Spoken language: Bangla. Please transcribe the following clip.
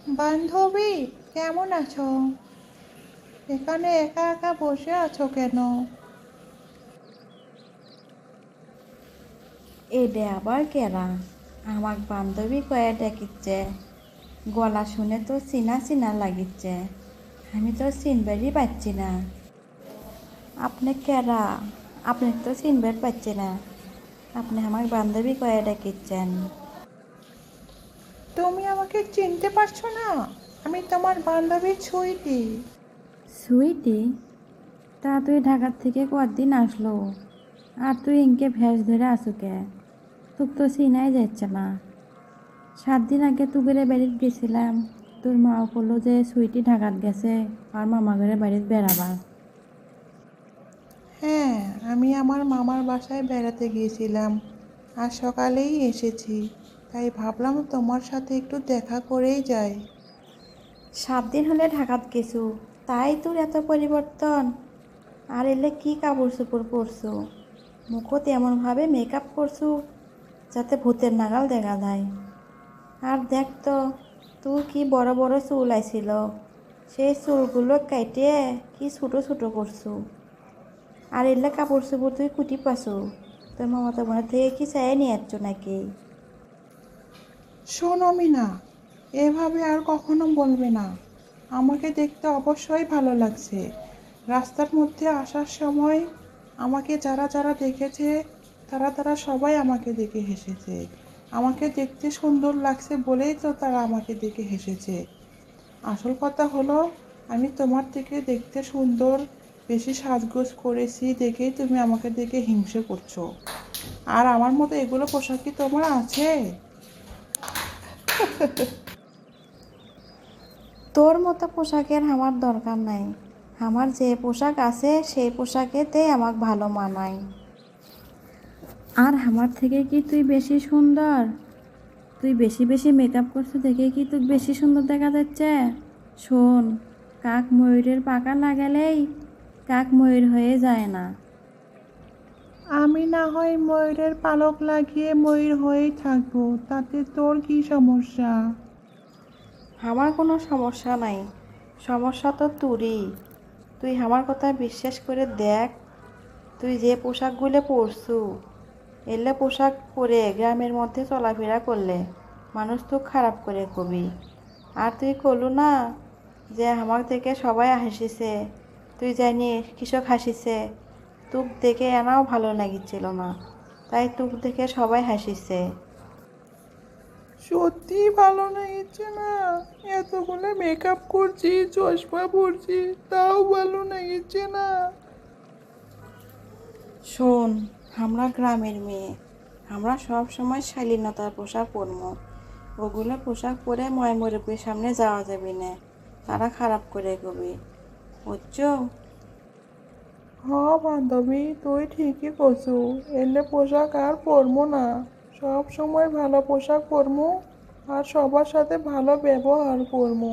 বান্ধবী, কেমন আছো? এখানে একা একা বসে আছো কেন? এডে আবার কেরা? আমাক বান্ধবী কয়ে ডেকিচ্ছে। গলা শুনে তো চিনা চিনা লাগিচ্ছে। আমি তো চিনবারই পাচ্ছি না। আপনি কেরা? আপনি তো চিনবার পাচ্ছি না। আপনি আমার বান্ধবী কয়ে ডেকিচ্ছেন। তুমি আমাকে চিনতে পারছো না? আমি তোমার বান্ধবী সুইটি। সুইটি? তা তুই ঢাকার থেকে কদিন আসলো? আর তুই ইনকে ভেস ধরে আসু কে? তোক তো চিনাই যাচ্ছে না। 7 দিন আগে তুগেরে বাড়িতে গেছিলাম। তোর মাও বললো যে সুইটি ঢাকাত গেছে আর মামা ঘরে বাড়িতে বেড়াবার। হ্যাঁ, আমি আমার মামার বাসায় বেড়াতে গিয়েছিলাম। আজ সকালেই এসেছি। তাই ভাবলাম তোমার সাথে একটু দেখা করেই যাই। 7 দিন হলে ঢাকাত গেছু, তাই তোর এত পরিবর্তন? আর এলে কি কাপড় চোপড় পরছু? মুখত এমনভাবে মেকআপ করছু যাতে ভূতের নাগাল দেখা যায়। আর দেখ তো, তোর কি বড় বড় চুল আইছিল, সেই চুলগুলো কাইটে কি ছোটো ছোটো করছু। আর এলে কাপড় চোপড় তুই কুটি পাছু? তোর মামাতো বোনের থেকে কি চাই নিয়ে যাচ্ছ নাকি? শোনো মিনা, এভাবে আর কখনো বলবে না। আমাকে দেখতে অবশ্যই ভালো লাগছে। রাস্তার মধ্যে আসার সময় আমাকে যারা যারা দেখেছে তারা তারা সবাই আমাকে দেখে হেসেছে। আমাকে দেখতে সুন্দর লাগছে বলেই তো তারা আমাকে দেখে হেসেছে। আসল কথা হলো, আমি তোমার থেকে দেখতে সুন্দর, বেশি সাজগোজ করেছি দেখেই তুমি আমাকে দেখে হিংসে করছো। আর আমার মতো এগুলো পোশাক কি তোমার আছে? তোর মতো পোশাকের আমার দরকার নাই। আমার যে পোশাক আছে সেই পোশাকেতেই আমাকে ভালো মানায়। আর আমার থেকে কি তুই বেশি সুন্দর? তুই বেশি বেশি মেকআপ করছিস দেখে কি তুই বেশি সুন্দর দেখা যাচ্ছে? শোন, কাক ময়ূরের পাকা লাগালেই কাক ময়ূর হয়ে যায় না। আমি না হয় ময়ূরের পালক লাগিয়ে ময়ূর হয়েই থাকবো, তাতে তোর কি সমস্যা? আমার কোনো সমস্যা নাই। সমস্যা তো তোরই। তুই আমার কথা বিশ্বাস করে দেখ। তুই যে পোশাকগুলো পরছু, এলে পোশাক পরে গ্রামের মধ্যে চলাফেরা করলে মানুষ তো খারাপ করে কবি। আর তুই কলু না যে আমার দেখে সবাই হাসিছে, তুই জানি কৃষক হাসিছে। তোক দেখে এনাও ভালো লাগিচ্ছিল না, তাই তোক দেখে সবাই হাসিছে। সত্যি ভালো লাগছে না। এতগুলো মেকআপ করছি, চশমা পরছি, তাও ভালো লাগছে না। শোন, আমরা গ্রামের মেয়ে, আমরা সব সময় শালীনতার পোশাক পরবো। ওগুলো পোশাক পরে ময়মুরব্বীর সামনে যাওয়া যাবে না, তারা খারাপ করে কবি, বুঝছো? হ বান্ধবী, তুই ঠিকই করছু। এলে পোশাক আর পরবো না। সব সময় ভালো পোশাক পরবো আর সবার সাথে ভালো ব্যবহার করবো।